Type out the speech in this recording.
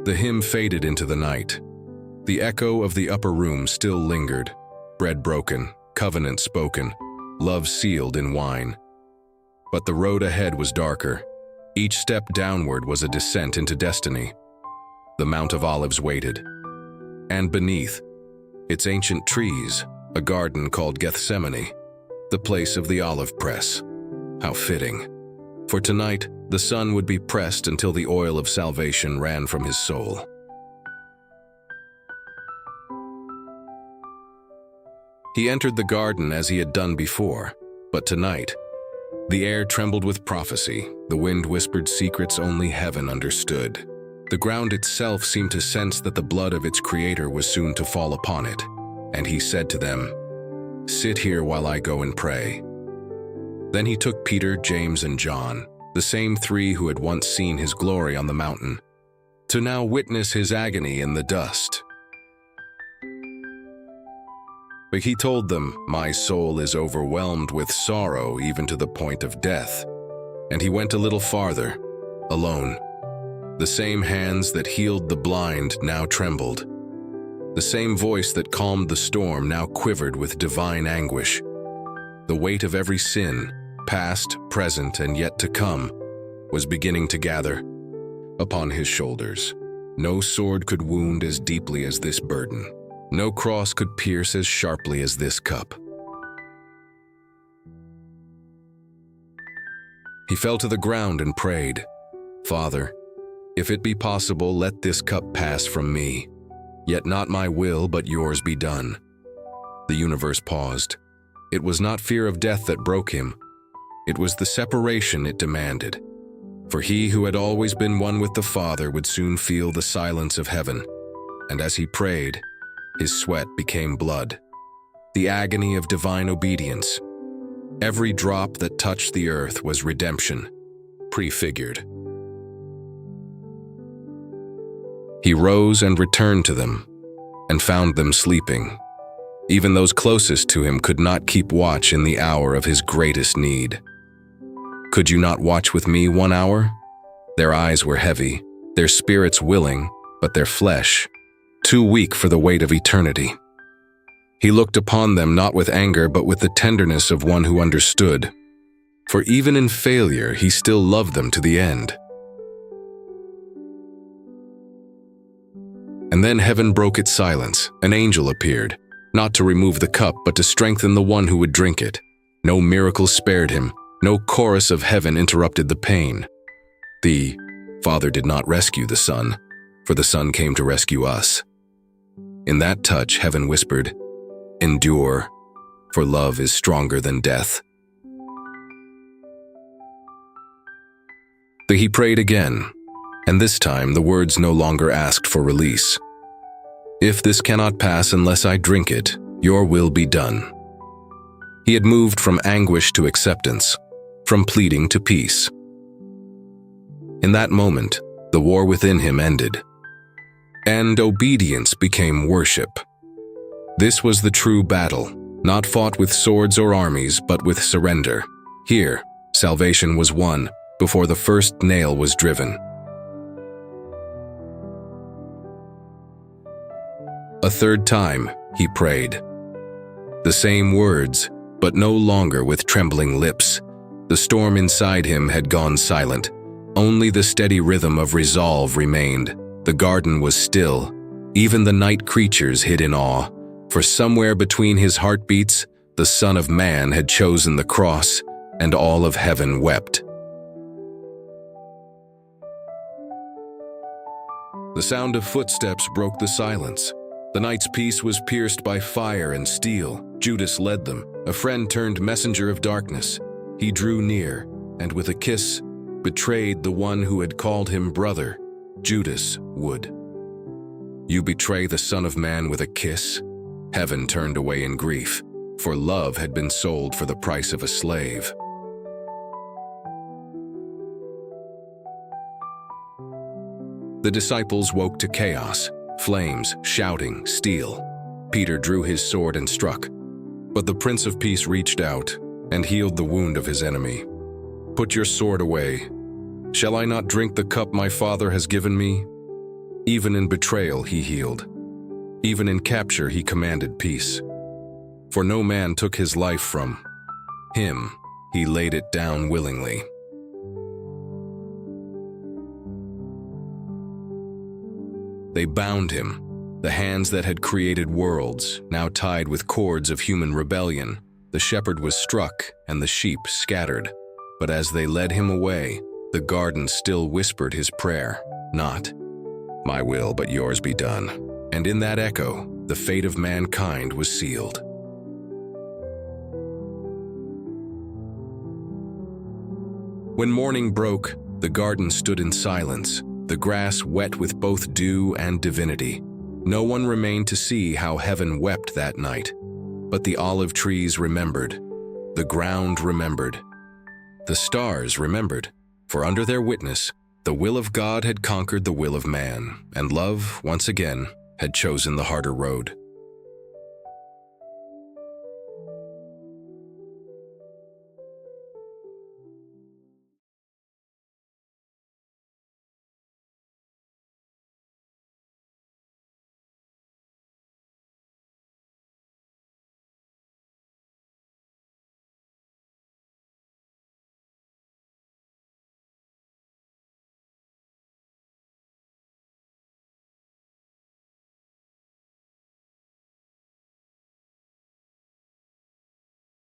The hymn faded into the night. The echo of the upper room still lingered, bread broken, covenant spoken, love sealed in wine. But the road ahead was darker. Each step downward was a descent into destiny. The Mount of Olives waited. And beneath, its ancient trees, a garden called Gethsemane, the place of the olive press. How fitting. For tonight, the sun would be pressed until the oil of salvation ran from his soul. He entered the garden as he had done before, but tonight, the air trembled with prophecy, the wind whispered secrets only heaven understood. The ground itself seemed to sense that the blood of its creator was soon to fall upon it, and he said to them, "Sit here while I go and pray." Then he took Peter, James, and John, the same three who had once seen his glory on the mountain, to now witness his agony in the dust. But he told them, "My soul is overwhelmed with sorrow even to the point of death." And he went a little farther, alone. The same hands that healed the blind now trembled. The same voice that calmed the storm now quivered with divine anguish. The weight of every sin, past, present, and yet to come, was beginning to gather upon his shoulders. No sword could wound as deeply as this burden. No cross could pierce as sharply as this cup. He fell to the ground and prayed, "Father, if it be possible, let this cup pass from me. Yet not my will, but yours be done." The universe paused. It was not fear of death that broke him. It was the separation it demanded. For he who had always been one with the Father would soon feel the silence of heaven. And as he prayed, his sweat became blood. The agony of divine obedience. Every drop that touched the earth was redemption, prefigured. He rose and returned to them, and found them sleeping. Even those closest to him could not keep watch in the hour of his greatest need. "Could you not watch with me 1 hour?" Their eyes were heavy, their spirits willing, but their flesh too weak for the weight of eternity. He looked upon them not with anger, but with the tenderness of one who understood. For even in failure, he still loved them to the end. And then heaven broke its silence. An angel appeared, not to remove the cup, but to strengthen the one who would drink it. No miracle spared him. No chorus of heaven interrupted the pain. The Father did not rescue the Son, for the Son came to rescue us. In that touch, heaven whispered, "Endure, for love is stronger than death." He prayed again, and this time the words no longer asked for release. "If this cannot pass unless I drink it, your will be done." He had moved from anguish to acceptance, from pleading to peace. In that moment, the war within him ended, and obedience became worship. This was the true battle, not fought with swords or armies, but with surrender. Here, salvation was won before the first nail was driven. A third time, he prayed. The same words, but no longer with trembling lips. The storm inside him had gone silent. Only the steady rhythm of resolve remained. The garden was still. Even the night creatures hid in awe. For somewhere between his heartbeats, the Son of Man had chosen the cross, and all of heaven wept. The sound of footsteps broke the silence. The night's peace was pierced by fire and steel. Judas led them, a friend turned messenger of darkness. He drew near, and with a kiss, betrayed the one who had called him brother. Judas would. You betray the Son of Man with a kiss? Heaven turned away in grief, for love had been sold for the price of a slave. The disciples woke to chaos, flames, shouting, steel. Peter drew his sword and struck, but the Prince of Peace reached out and healed the wound of his enemy. Put your sword away. Shall I not drink the cup my Father has given me? Even in betrayal he healed. Even in capture he commanded peace. For no man took his life from him, he laid it down willingly. They bound him, the hands that had created worlds, now tied with cords of human rebellion. The shepherd was struck and the sheep scattered. But as they led him away, the garden still whispered his prayer, not, "My will, but yours be done." And in that echo, the fate of mankind was sealed. When morning broke, the garden stood in silence, the grass wet with both dew and divinity. No one remained to see how heaven wept that night. But the olive trees remembered, the ground remembered, the stars remembered, for under their witness, the will of God had conquered the will of man, and love, once again, had chosen the harder road.